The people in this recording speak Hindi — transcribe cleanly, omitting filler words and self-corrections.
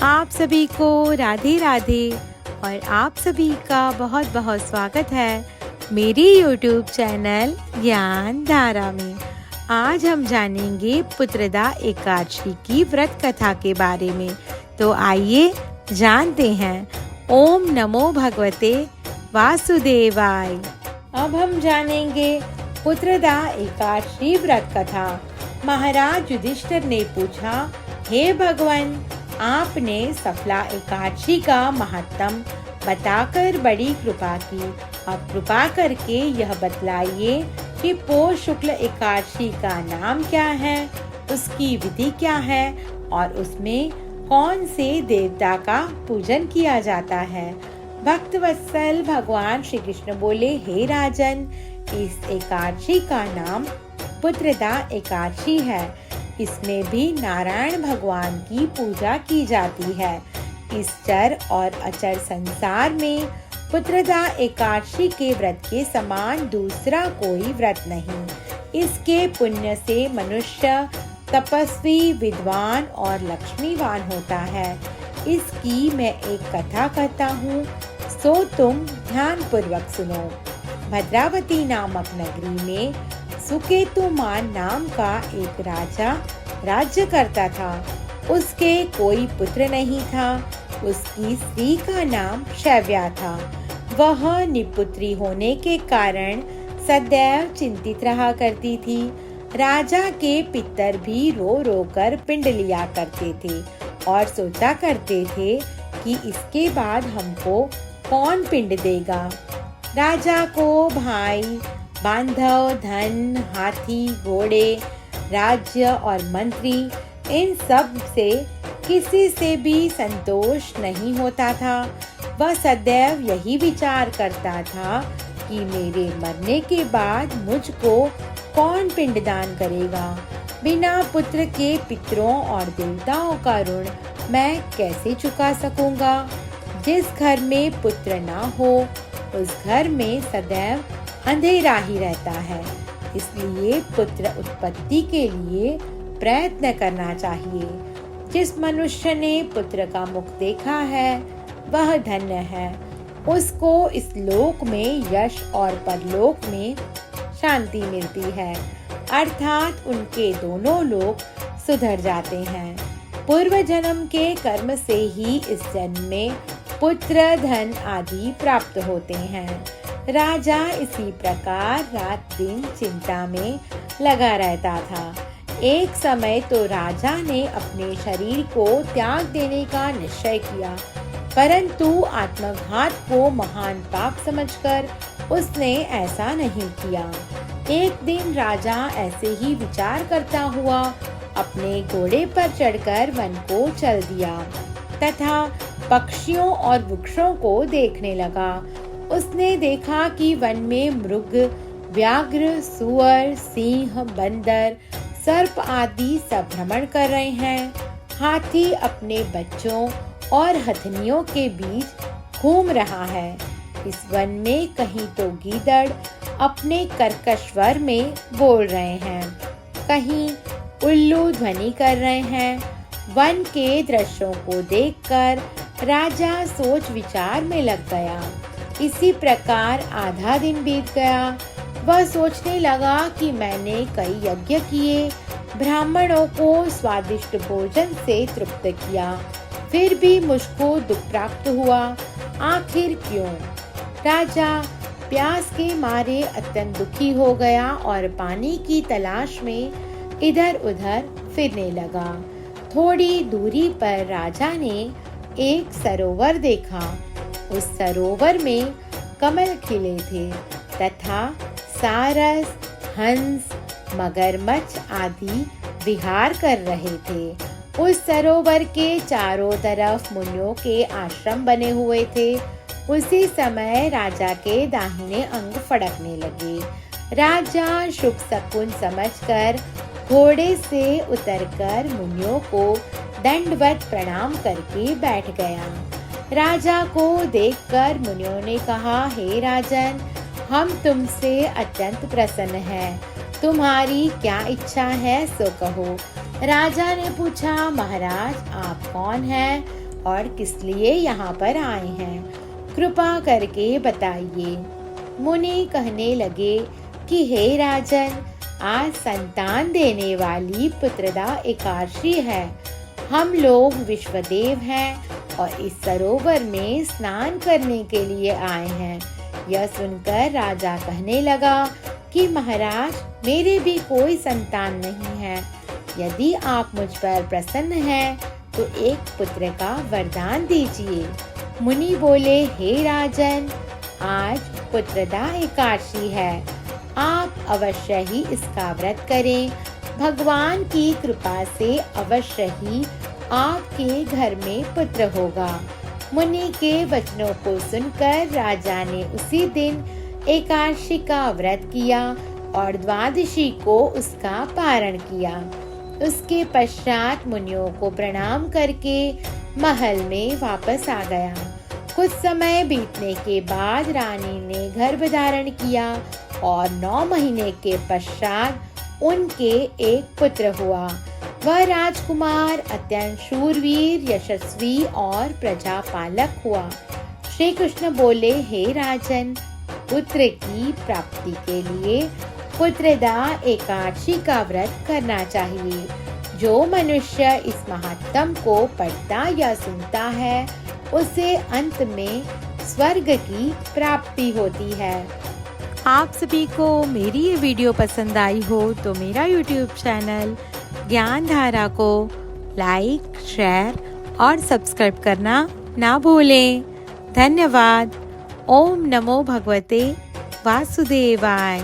आप सभी को राधे राधे और आप सभी का बहुत बहुत स्वागत है मेरी YouTube चैनल ज्ञान धारा में। आज हम जानेंगे पुत्रदा एकादशी की व्रत कथा के बारे में। तो आइए जानते हैं। ओम नमो भगवते वासुदेवाय। अब हम जानेंगे पुत्रदा एकादशी व्रत कथा। महाराज युधिष्ठिर ने पूछा, हे भगवान, आपने सफला एकादशी का महत्तम बताकर बड़ी कृपा की। अब कृपा करके यह बतलाइए कि पौष शुक्ल एकादशी का नाम क्या है, उसकी विधि क्या है और उसमें कौन से देवता का पूजन किया जाता है। भक्त वत्सल भगवान श्री कृष्ण बोले, हे राजन, इस एकादशी का नाम पुत्रदा एकादशी है। इसमें भी नारायण भगवान की पूजा की जाती है। इस चर और अचर संसार में पुत्रदा एकादशी के व्रत के समान दूसरा कोई व्रत नहीं। इसके पुण्य से मनुष्य तपस्वी, विद्वान और लक्ष्मीवान होता है। इसकी मैं एक कथा कहता हूँ, सो तुम ध्यान पूर्वक सुनो। भद्रावती नामक नगरी में सुकेतुमान नाम का एक राजा राज्य करता था। उसके कोई पुत्र नहीं था। उसकी स्त्री का नाम शैव्या था। वह निपुत्री होने के कारण सदैव चिंतित रहा करती थी। राजा के पितर भी रो रो कर पिंड लिया करते थे और सोचा करते थे कि इसके बाद हमको कौन पिंड देगा। राजा को भाई, बांधव, धन, हाथी, घोड़े, राज्य और मंत्री, इन सब से किसी से भी संतोष नहीं होता था। वह सदैव यही विचार करता था कि मेरे मरने के बाद मुझको कौन पिंडदान करेगा। बिना पुत्र के पितरों और देवताओं का ऋण मैं कैसे चुका सकूंगा। जिस घर में पुत्र ना हो उस घर में सदैव अंधेरा ही रहता है। इसलिए पुत्र उत्पत्ति के लिए प्रयत्न करना चाहिए। जिस मनुष्य ने पुत्र का मुख देखा है वह धन्य है। उसको इस लोक में यश और परलोक में शांति मिलती है, अर्थात उनके दोनों लोक सुधर जाते हैं। पूर्व जन्म के कर्म से ही इस जन्म में पुत्र, धन आदि प्राप्त होते हैं। राजा इसी प्रकार रात दिन चिंता में लगा रहता था। एक समय तो राजा ने अपने शरीर को त्याग देने का निश्चय किया, परंतु आत्मघात को महान पाप समझकर उसने ऐसा नहीं किया। एक दिन राजा ऐसे ही विचार करता हुआ अपने घोड़े पर चढ़कर वन को चल दिया तथा पक्षियों और वृक्षों को देखने लगा। उसने देखा कि वन में मृग, व्याघ्र, सुअर, सिंह, बंदर, सर्प आदि सब भ्रमण कर रहे हैं। हाथी अपने बच्चों और हथनियों के बीच घूम रहा है। इस वन में कहीं तो गीदड़ अपने कर्कश स्वर में बोल रहे हैं, कहीं उल्लू ध्वनि कर रहे हैं। वन के दृश्यों को देखकर राजा सोच विचार में लग गया। इसी प्रकार आधा दिन बीत गया। वह सोचने लगा कि मैंने कई यज्ञ किए, ब्राह्मणों को स्वादिष्ट भोजन से तृप्त किया, फिर भी मुझको दुख प्राप्त हुआ। आखिर क्यों? राजा प्यास के मारे अत्यंत दुखी हो गया और पानी की तलाश में इधर उधर फिरने लगा। थोड़ी दूरी पर राजा ने एक सरोवर देखा। उस सरोवर में कमल खिले थे तथा सारस, हंस, मगरमच्छ आदि विहार कर रहे थे। उस सरोवर के चारों तरफ मुनियों के आश्रम बने हुए थे। उसी समय राजा के दाहिने अंग फड़कने लगे। राजा शुभ शकुन समझकर घोड़े से उतरकर मुनियों को दंडवत प्रणाम करके बैठ गया। राजा को देखकर मुनियों ने कहा, हे राजन, हम तुमसे अत्यंत प्रसन्न हैं। तुम्हारी क्या इच्छा है सो कहो। राजा ने पूछा, महाराज आप कौन हैं और किस लिए यहाँ पर आए हैं, कृपा करके बताइए। मुनि कहने लगे कि हे राजन, आज संतान देने वाली पुत्रदा एकादशी है। हम लोग विश्वदेव हैं और इस सरोवर में स्नान करने के लिए आए हैं। यह सुनकर राजा कहने लगा कि महाराज, मेरे भी कोई संतान नहीं है। यदि आप मुझ पर प्रसन्न हैं तो एक पुत्र का वरदान दीजिए। मुनि बोले, हे राजन, आज पुत्रदा एकादशी है। आप अवश्य ही इसका व्रत करें। भगवान की कृपा से अवश्य ही आपके घर में पुत्र होगा। मुनि के वचनों को सुनकर राजा ने उसी दिन एकादशी का व्रत किया और द्वादशी को उसका पारण किया। उसके पश्चात मुनियों को प्रणाम करके महल में वापस आ गया। कुछ समय बीतने के बाद रानी ने गर्भ धारण किया और 9 महीने के पश्चात उनके एक पुत्र हुआ। वह राजकुमार अत्यंत शूरवीर, यशस्वी और प्रजापालक हुआ। श्री कृष्ण बोले, हे राजन, पुत्र की प्राप्ति के लिए पुत्रदा एकादशी का व्रत करना चाहिए। जो मनुष्य इस महात्म को पढ़ता या सुनता है, उसे अंत में स्वर्ग की प्राप्ति होती है। आप सभी को मेरी ये वीडियो पसंद आई हो तो मेरा YouTube चैनल ज्ञान धारा को लाइक, शेयर और सब्सक्राइब करना ना भूलें। धन्यवाद। ओम नमो भगवते वासुदेवाय।